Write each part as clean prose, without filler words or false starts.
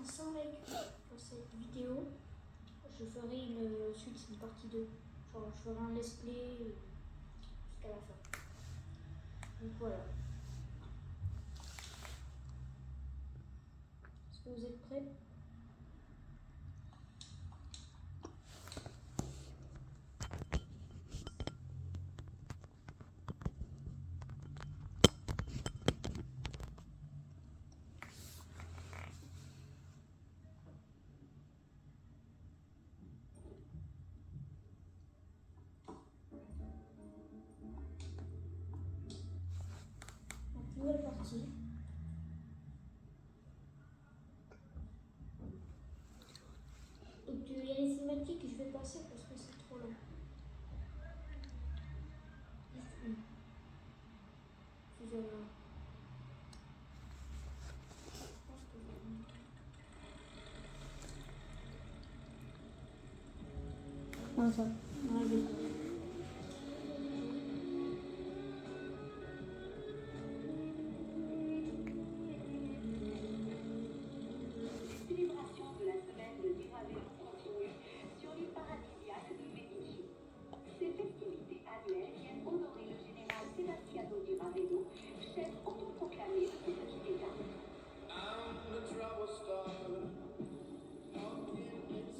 sans like pour cette vidéo, je ferai une suite, une partie 2. Genre, je ferai un let's play jusqu'à la fin. Donc voilà. Est-ce que vous êtes prêts? Donc, nouvelle partie. Donc il y a les cinématiques que je vais passer parce que c'est trop long. Juste une. Si j'en ai un. Je pense que j'en ai un. Ah ça. Ouais, je vais.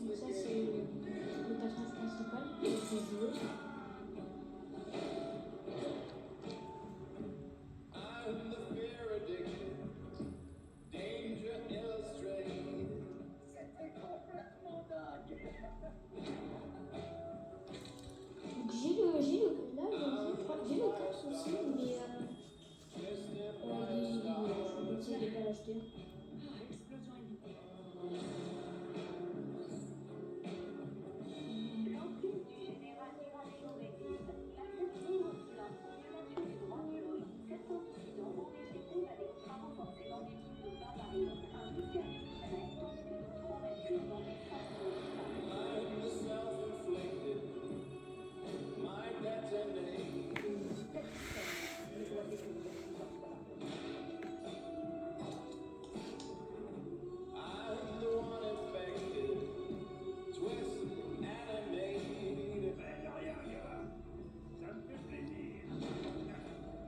Donc ça c'est le personnage principal que je vais jouer. Donc j'ai le 4 aussi, mais je vais essayer de pas l'acheter.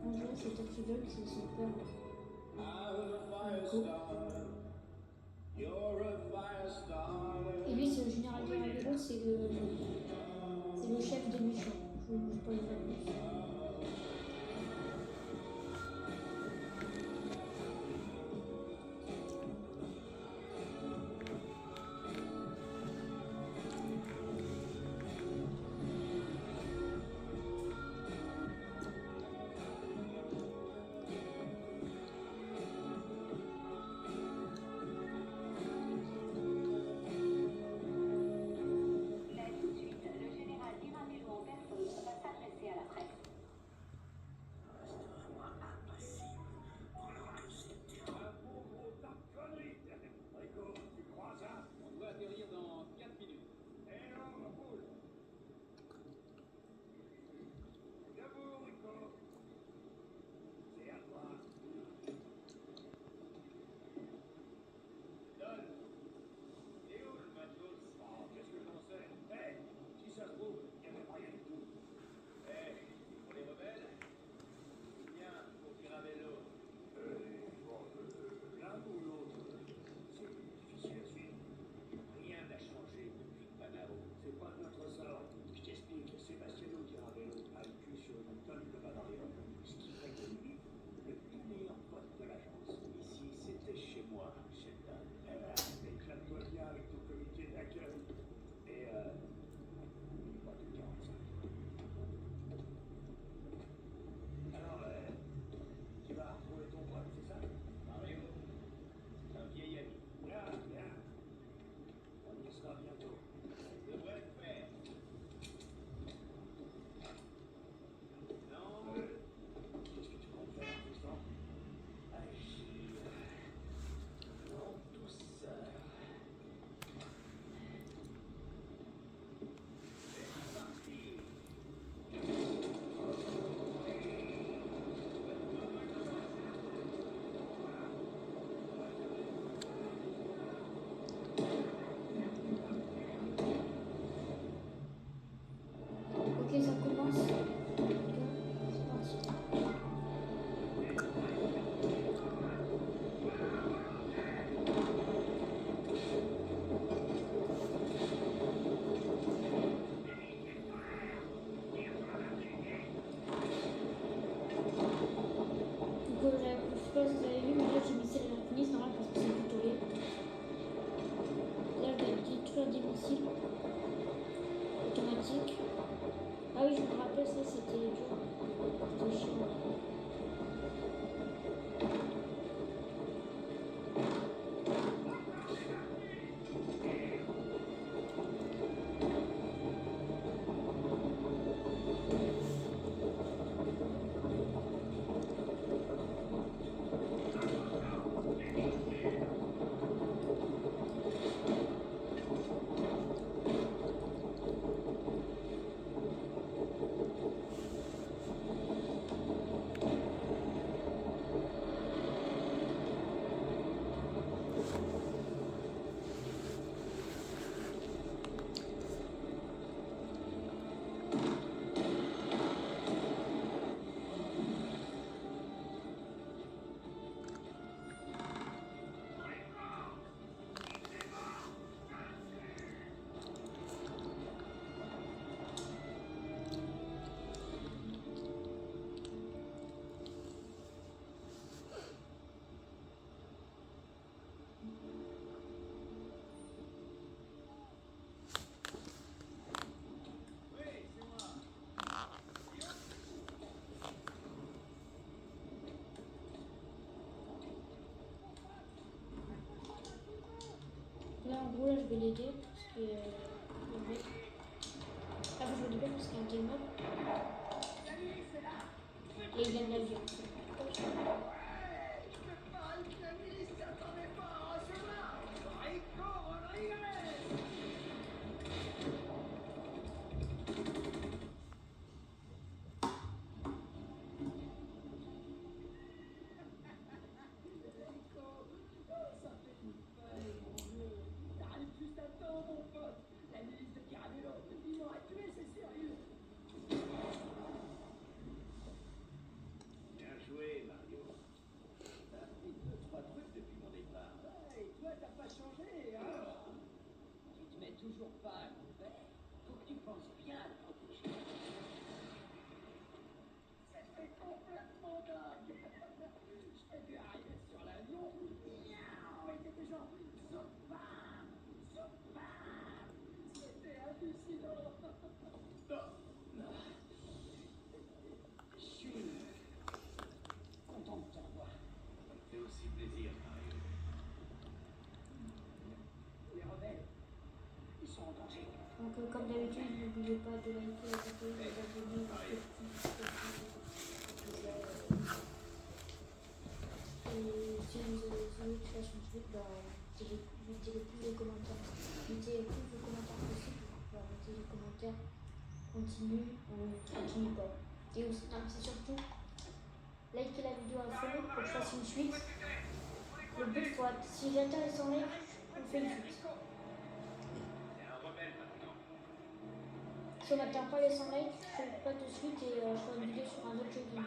Bonjour, c'est Toxidoc, c'est son père. Nico. Et lui, c'est le général Diravero, c'est le chef des méchants. Je ne peux pas le faire plus. gros, là, je vais l'aider parce que le mec. Ah, vous je le dis pas parce qu'il y a un gamer. Et il a de la vie. Toujours pas à couvert. Faut que tu penses bien à le protéger. C'était complètement dingue. Je t'ai vu arriver sur l'avion. Et t'étais genre Zopam, Zopam. C'était hallucinant. Je suis content de te revoir. Ça me fait aussi plaisir, Mario. Les rebelles, ils sont en danger. Donc, comme d'habitude, n'oubliez pas de liker, de partager, d'abonner, et si vous avez voulu que je fasse une suite, mettez le plus de commentaires. Mettez le plus de commentaires possible. Mettez les commentaires continue ou continue pas. Et aussi, non, c'est surtout likez la vidéo à fond pour que je fasse une suite. Le but, si j'atteins les 100 likes, on fait une suite. Si on n'atteint pas les 100 likes, je fais pas de suite et je ferai une vidéo sur un autre jeu game.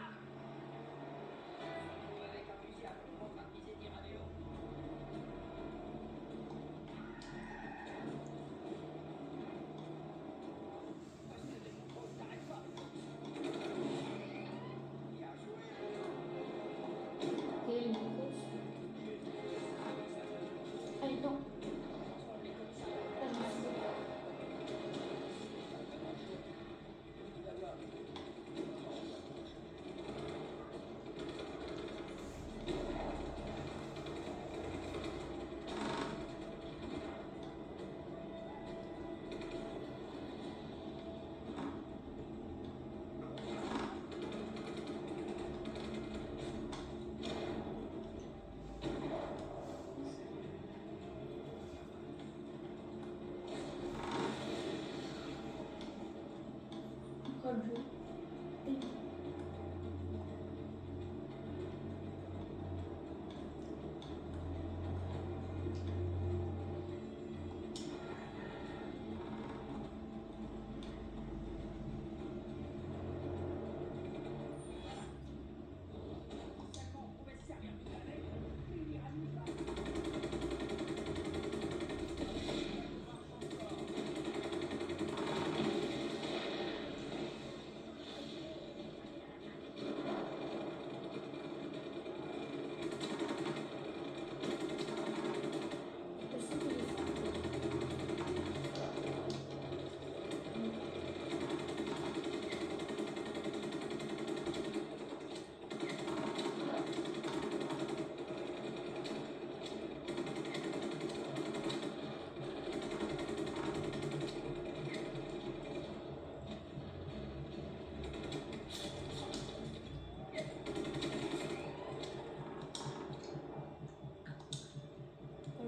Et une course. Allez, non. Là, je me suis dit. Pas le jeu.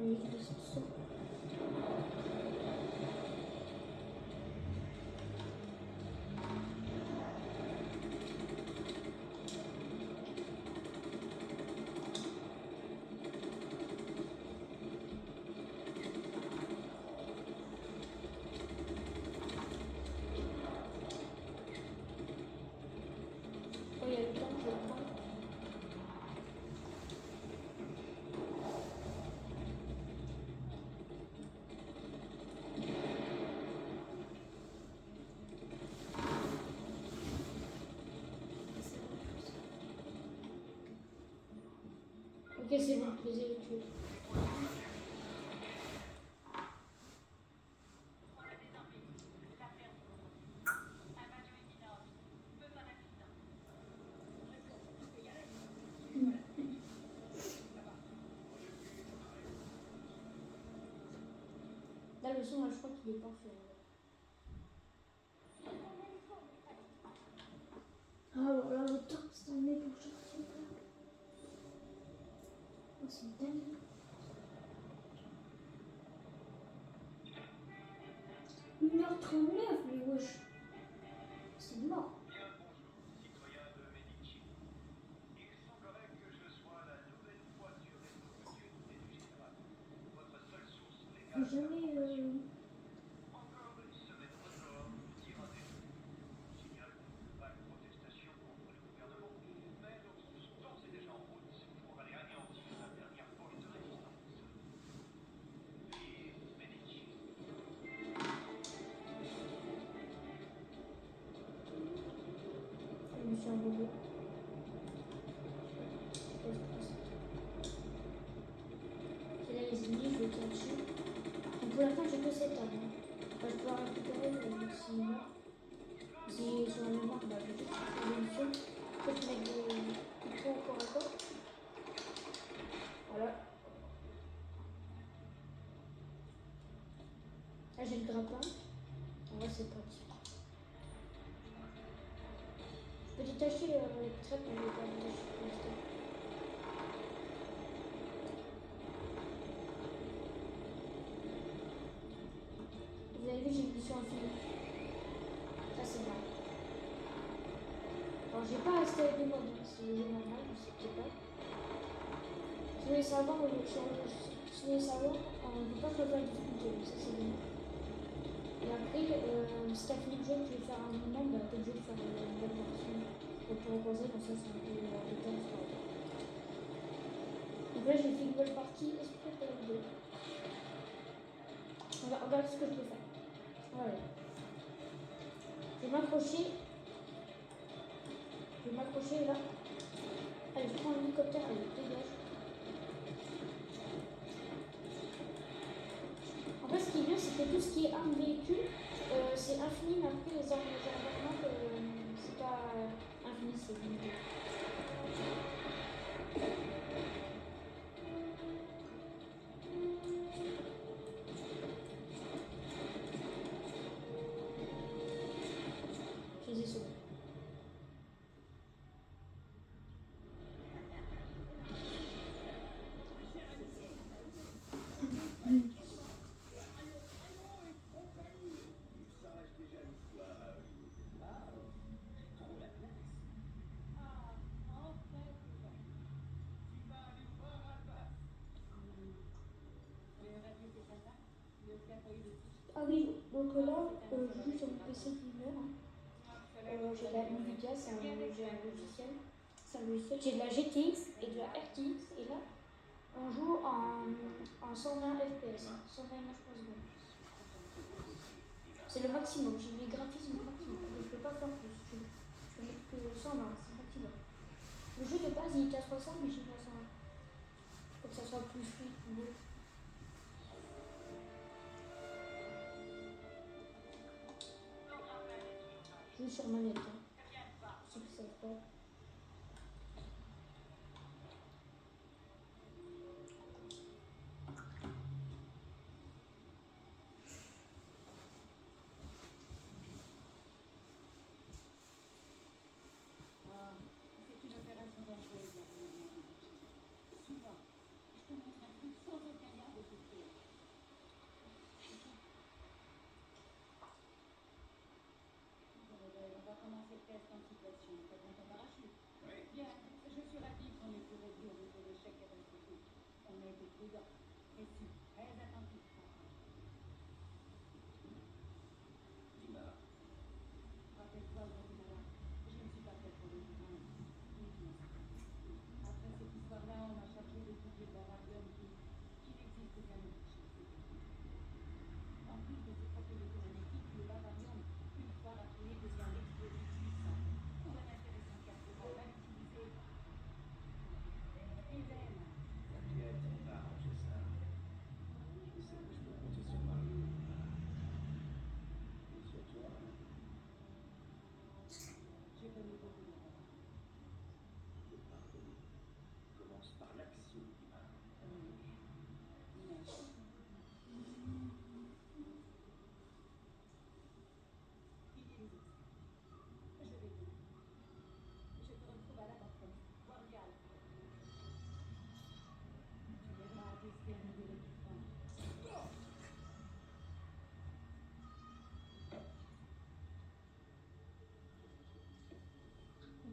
Oui, je sais ça. Oh, il y a le temps, je le prends. Ok, c'est bon, je les ai tués. Là, le son, là, je crois qu'il est parfait. Ah, voilà, le temps, c'est un mec pour sortir. Oh, c'est dingue. Une heure 39, mais wesh. C'est mort. Bien bonjour, citoyens de Medici. Il semblerait que je sois la nouvelle voiture d'opportunité du général. Votre seule source Faut légale jamais. d'information. Encore une semaine record, petit rendez-vous. Je signale une vague protestation contre le gouvernement, mais nous sommes d'ores et déjà en route pour aller anéantir la dernière poche de résistance. Vive Medici. Je me suis envolée. Et là, les ennemis, je les tire dessus. Donc pour l'instant, j'ai que 7 armes. Enfin, je peux en récupérer, mais sinon. Si sur la mémoire, bah, je vais juste changer une seule. Peut-être mettre des points au corps à corps. Voilà. Là, j'ai le grappin. En vrai, c'est pratique. Je peux détacher les trappes, mais je vais pas détacher pour l'instant. Vous avez vu, j'ai une mission infinie. Ça, c'est bien. Alors, j'ai pas resté avec les modes, hein. C'est le jeu normal, je sais peut-être pas. Si vous voulez savoir, on ne peut pas choisir la difficulté, donc ça, c'est bien. Et après, si t'as fini le jeu, tu veux faire un moment, bah, t'es obligé de faire une nouvelle version pour reposer, donc ça, c'est un peu détail. Donc là, j'ai fait une nouvelle partie, esprit de la vidéo. Regarde ce que je peux faire. Voilà. Je vais m'accrocher. Là. Allez, je prends l'hélicoptère, allez, dégage. En fait, ce qui est bien, c'est que tout ce qui est arme véhicule, c'est infini, mais après les armes c'est pas infini, c'est limité. Je les ai sauvés. Ah oui, donc là, je joue sur mon PC gamer. J'ai de la Nvidia, j'ai un logiciel. C'est un logiciel. J'ai de la GTX et de la RTX. Et là, on joue en 120 FPS, 120 images par seconde. C'est le maximum, j'ai les graphismes maximum. Je ne peux pas faire plus. Je peux mettre que 120, c'est maximum. Le jeu de base il était à 60, mais j'ai mis à 120. Pour que ça soit plus fluide, plus beau. Je joue sur manette. Hein. Ceux qui savent pas. C'est une opération dangereuse, la première. Souvent, je te montre un truc sans aucun lien de côté. On va commencer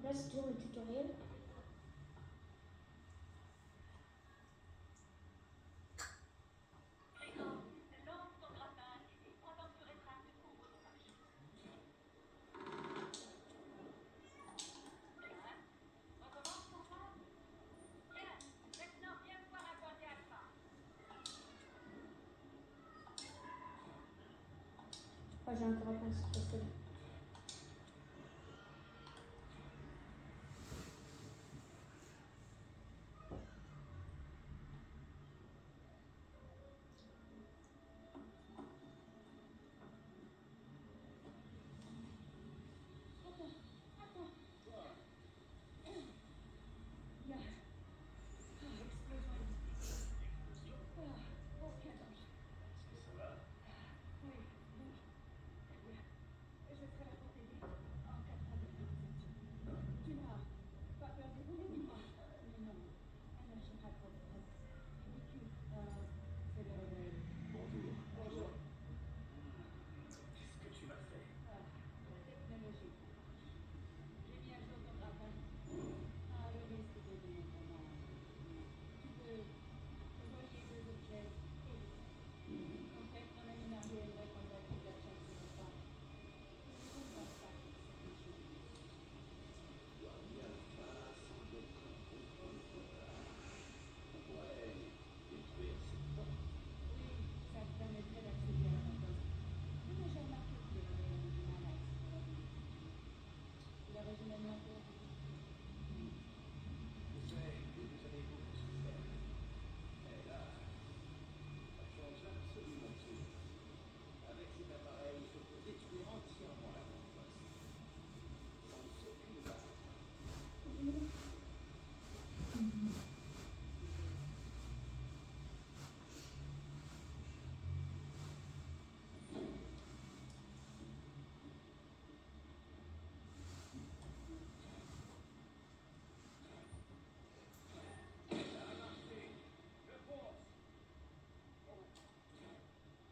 là, c'est toujours le tutoriel. Ah, j'ai encore appris cette question.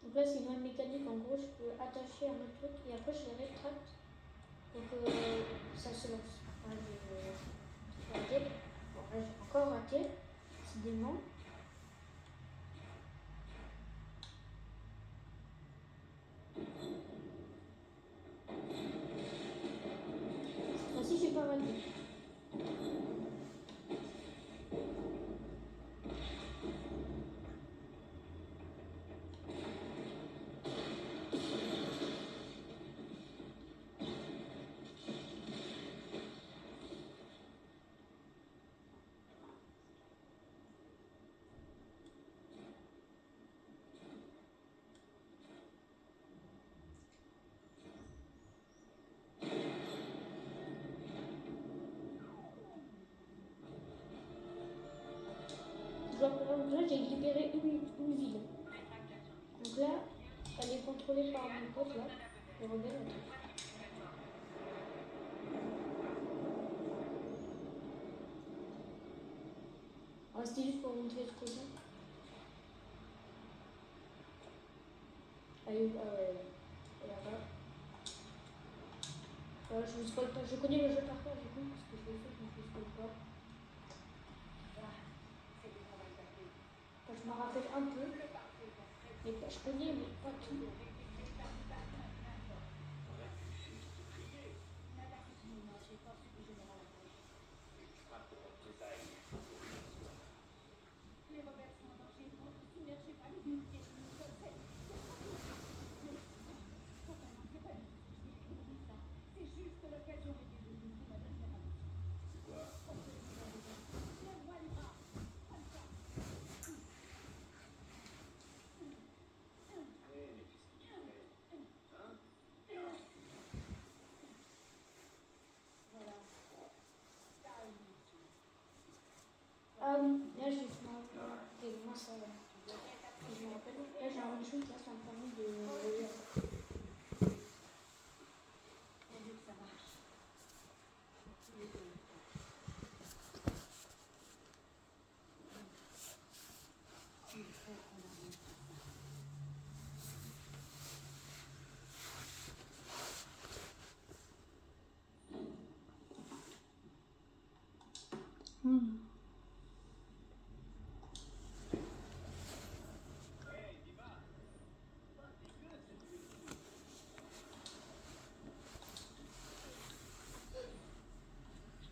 Donc là, c'est une nouvelle mécanique. En gros, je peux attacher un autre truc et après, je les rétracte pour que ça se lance. Là, j'ai raté. Bon, là, j'ai encore raté. Décidément. Cette fois-ci, j'ai pas raté. Genre, là, j'ai libéré une ville. Donc là, elle est contrôlée par mon pote là, le rebelle. Ah, c'était juste pour montrer ce côté. Allez, là-bas. Je ne spoil pas, je connais le jeu par cœur du coup, parce que je l'ai fait, donc je ne spoil pas. Enfin, je me rappelle un peu, mais je connais, mais pas tout. Ah oui, là je moi ça je me rappelle. Là j'ai un one-shot, là ça me permet de. Je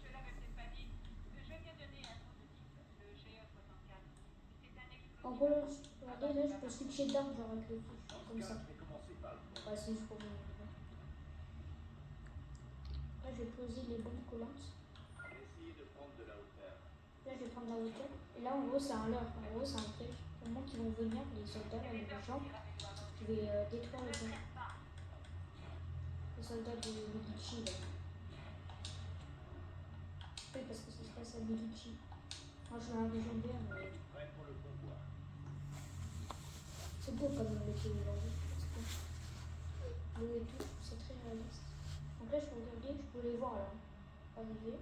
te l'avais peut-être pas dit. Je viens de donner un prototype, le GE64. C'est un En explosif. gros, là, regardez, là, je peux switcher d'arme genre avec le touche, Dans ce comme cas, ça. je vais commencer par le point. Ouais, c'est juste pour vous. Là, je vais poser les bombes collantes. Essayez de prendre de la hauteur. Là, je vais prendre la hauteur. Et là, en gros, c'est un leurre. En gros, c'est un piège. Au moment qu'ils vont venir, les soldats, là, les méchants, je vais détruire le pont. Les soldats de Medici, là. Oui, parce que ça se passe à Medici. Moi, je suis dans la région verte, mais Prêt pour le convoi. c'est beau quand même le pays aujourd'hui. L'eau et tout, c'est très réaliste. Donc là, je peux regarder, je peux les voir là, arriver.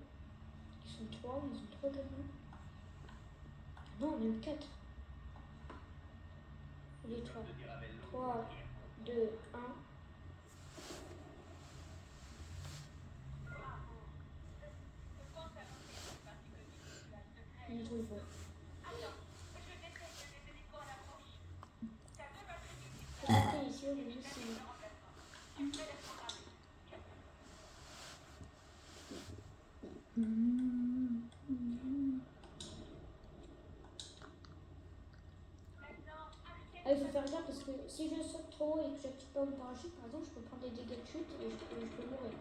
Ils sont trois gamins. Non, même quatre. Les trois. De Diravello. 3, 2, 1. Il est trop beau. Regardez ici, on est ici. Ah, il faut faire gaffe parce que si je saute trop haut et que j'active pas mon parachute, par exemple, je peux prendre des dégâts de chute et je peux mourir.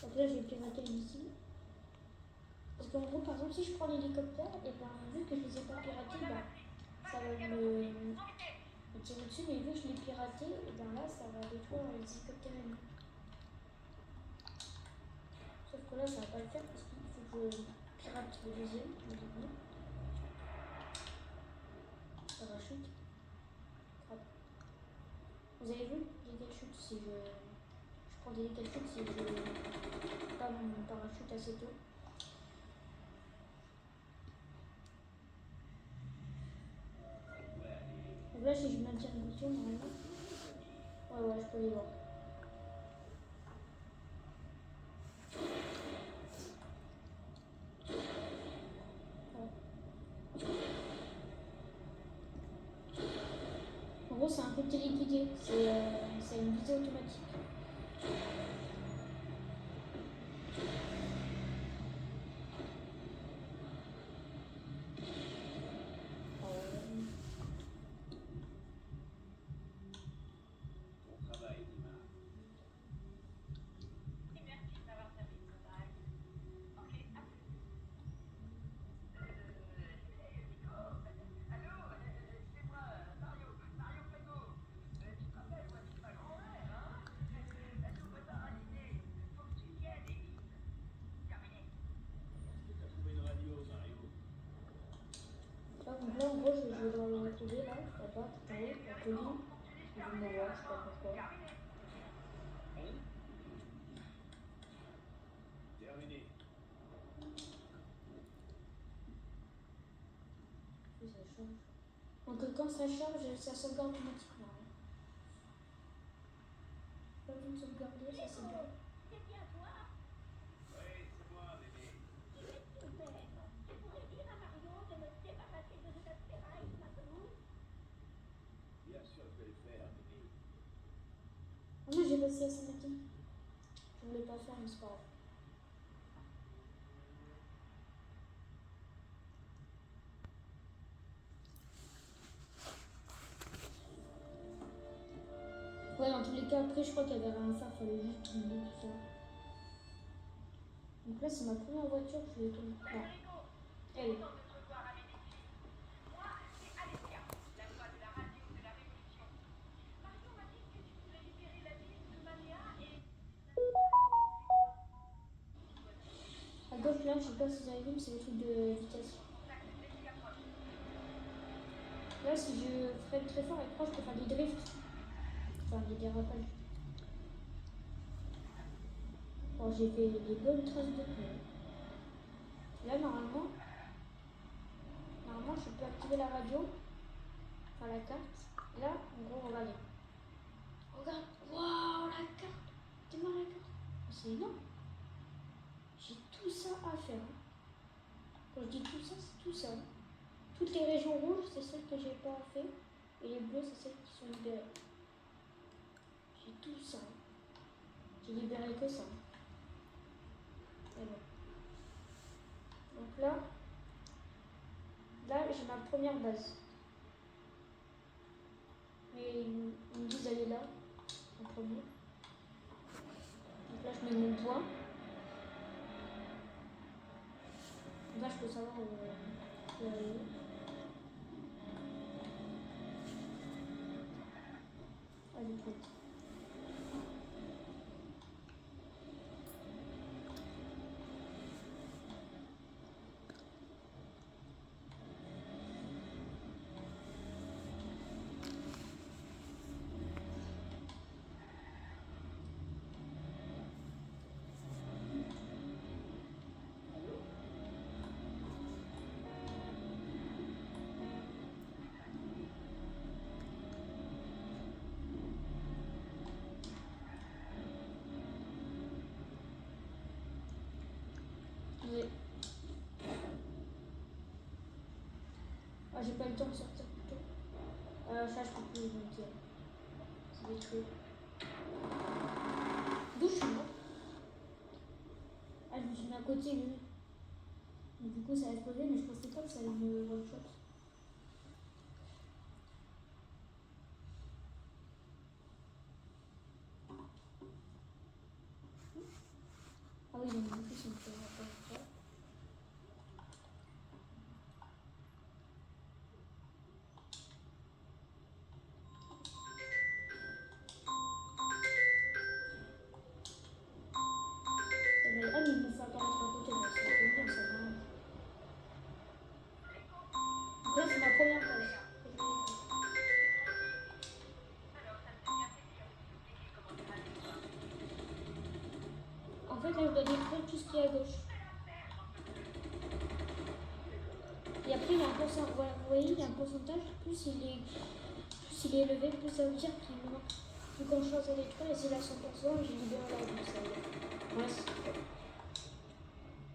Donc là, je vais pirater le missile. Parce qu'en gros, par exemple, si je prends l'hélicoptère, et ben, vu que je les ai pas piratés, ben, ça va me tirer dessus, mais vu que je l'ai piraté, et ben là, ça va détruire les hélicoptères ennemis. Sauf que là, ça va pas le faire parce qu'il faut que je pirate le deuxième, le début. Parachute. Hop. Vous avez vu, dégâts de chute si je prends des dégâts de chute si je pas mon parachute assez tôt. Donc là, si je maintiens le bouton, normalement. Ouais, je peux les voir. En gros, c'est un peu téléguidé, c'est une visée automatique. Bon travail, Dima. Merci d'avoir servi de contact. Ok, à plus. Nico, allô, c'est moi, Mario Fago. Tu te rappelles, moi, c'est ma grand-mère, hein? J'ouvre tard à dîner. Faut que tu viennes, Émile. Terminé. Est-ce que tu as trouvé une radio, Mario? Là, donc là, en gros, je dois le retrouver là, là-bas, tout en haut, la colline. Il veut me voir, je sais pas pourquoi. Terminé. Puis ça change. Donc quand ça charge, ça sauvegarde automatiquement. Pas besoin de sauvegarder, ça c'est bien. C'est bien toi? Oui, c'est moi, bébé. Super. Tu pourrais dire à Mario de me débarrasser de cet astéroïde maintenant? Bien sûr, je vais le faire, bébé. Ah non, j'ai passé à Saint-Martin. Je voulais pas faire, mais c'est pas grave. Ouais, dans tous les cas, après, je crois qu'il y avait rien à faire, fallait juste tourner tout ça. Donc là, c'est ma première voiture que je vais tourner. Non, elle. Content de te revoir à Médicis. Moi, c'est Alessia, la voix de la radio de la Révolution. Mario m'a dit que tu voulais libérer la ville de Mania et... À gauche, là, je sais pas si vous avez vu, mais c'est le truc de vitesse. Là, si je freine très fort et proche, je peux faire des drifts. Enfin, des dérapages. Bon, j'ai fait des bonnes traces de pneus. Là, normalement, je peux activer la radio. la carte. Et là, en gros, regardez. Regarde, waouh, la carte. Démarre la carte. C'est énorme. J'ai tout ça à faire. Quand je dis tout ça, c'est tout ça. Toutes les régions rouges, c'est celles que j'ai pas fait. Et les bleus, c'est celles qui sont libérées. J'ai tout ça. J'ai libéré que ça. Et bon. Donc là j'ai ma première base. Et ils me disent d'aller là, en premier. Donc là, je mets mon point. Là, je peux savoir où je vais aller. Elle est prête. Oui. Ah, j'ai pas le temps de sortir plus tôt. Ça, je peux plus vous dire. C'est détruit. D'où je suis mort. Ah, je me suis mis à côté, lui. Donc, du coup, ça a explosé, mais je pensais pas que ça allait me one-shot. Ah oui, donc du coup, c'est une chose à faire. Ah, mais ils m'ont fait apparaître à côté, donc c'est un peu bien, ça m'arrange. Donc là, c'est ma première base. En fait, là, je dois détruire tout ce qui est à gauche. Et après, il y a un pourcentage, voilà, vous voyez, il y a un pourcentage, plus il est élevé, plus ça veut dire qu'il me manque plus grand chose à détruire, et c'est là 100%, j'ai libéré la vie, ça veut dire. Voilà, c'est tout.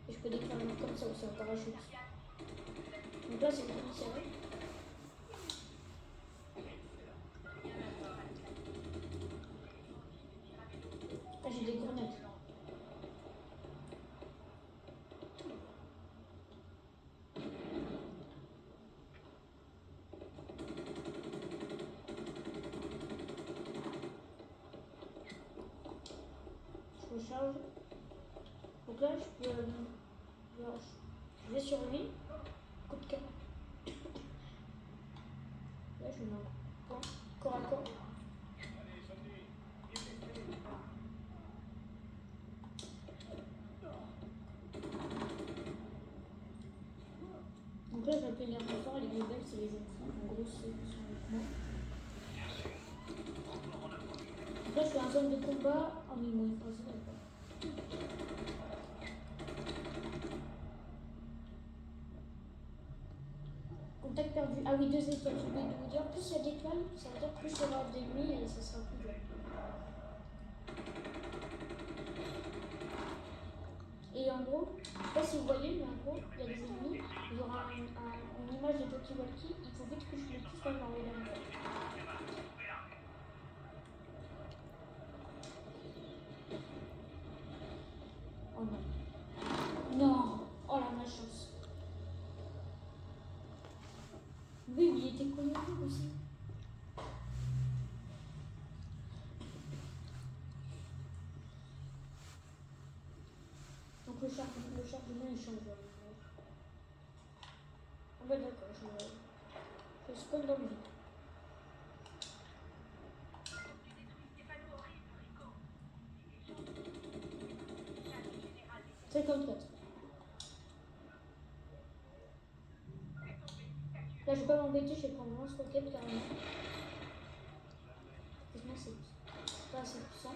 Et je peux détruire un autre comme ça aussi, en parachute. Donc là, c'est le premier serré. Là, j'ai des grenades. Je recharge. Donc là, je peux. Je vais sur lui. Coup de canon. Là, je mets un point. Corps à corps. Donc là, je vais appeler les renforts. Les rebelles, c'est les jeunes filles. En gros, c'est ceux qui sont avec moi. Donc là, je suis en zone de combat. Ah oui, ils m'ont écrasé là-bas. Contact perdu. Ah oui, 2 étoiles. J'ai oublié de vous dire. Plus il y a d'étoiles, ça veut dire plus il y aura d'ennemis et ça sera plus dur. Et en gros, je sais pas si vous voyez, mais en gros, il y a des ennemis. Il y aura une image de talkie-walkie. Il faut vite que je les touche dans l'envers. Oh non. Non. Oh la malchance. Oui, mais il était connecté aussi. Donc le chargement il change. Ah bah d'accord, je spawn dans le vide. C'est 54. Là je vais pas m'embêter, je vais prendre mon lance-roquette carrément. Sinon c'est pas assez puissant.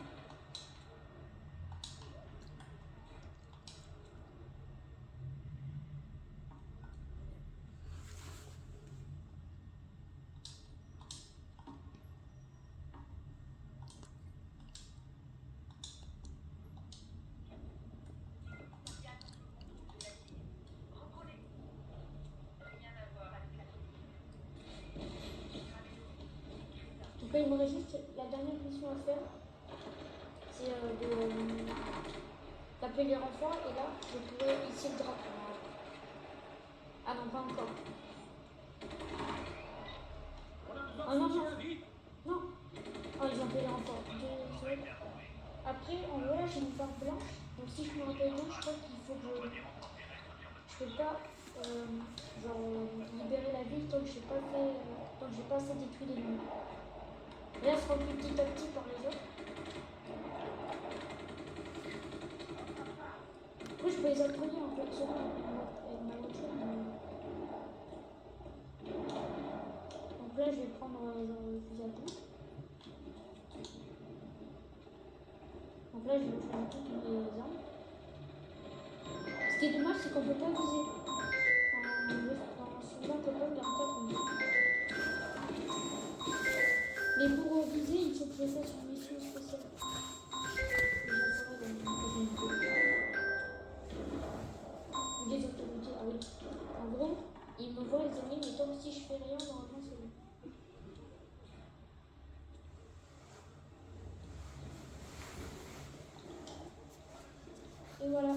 Donc là, il me reste juste la dernière mission à faire. C'est d'appeler les renforts. Et là, je pourrais hisser le drapeau. Ah non, pas encore. Ah non, non. Non. Oh, ils ont appelé les renforts. Désolé. Après, en gros, là, j'ai une barre blanche. Donc si je me rappelle bien, je crois qu'il faut que je peux pas libérer la ville tant que j'ai pas fait, tant que j'ai pas assez détruit l'ennemi. Et là, se remplit petit à petit par les autres. Après, je peux les appuyer en fait seulement avec ma voiture. Donc là, je vais prendre le fusil à pompe. Donc là, je vais faire toutes mes armes. Ce qui est dommage, c'est qu'on peut pas viser. Celui-là, on peut pas, mais en fait, on peut. Mais pour viser, il faut que je fasse une mission spéciale. Et j'en ferai dans une prochaine vidéo. Ou des autorités, ah oui. En gros, ils me voient les ennemis, mais tant que si je fais rien, normalement c'est bon. Et voilà.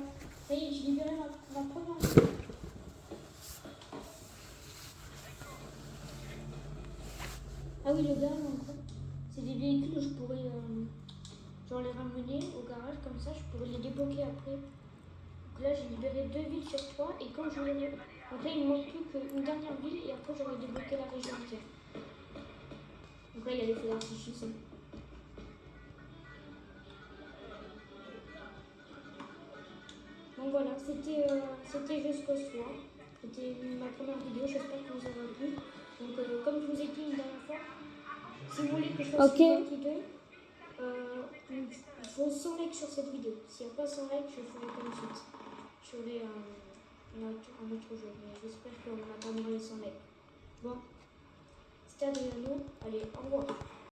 Ça y est, j'ai libéré ma première ville. Ah oui, le garage encore. C'est des véhicules que je pourrais les ramener au garage, comme ça je pourrais les débloquer après. Donc là j'ai libéré 2 villes sur 3 et quand je les... Donc là il ne manque plus qu'une dernière ville et après j'aurai débloqué la région entière. Donc là il y a les feux d'artifice. Donc voilà, c'était juste ce soir. C'était ma première vidéo, j'espère que vous aurez plu. Donc comme je vous ai dit une dernière fois, si vous voulez que je fasse une partie 2, il faut 100 likes sur cette vidéo. S'il n'y a pas 100 likes, je ferai pas une suite. Je ferai un autre jeu, mais j'espère qu'on atteindra les 100 likes. Bon, c'était Adriano, allez, au revoir.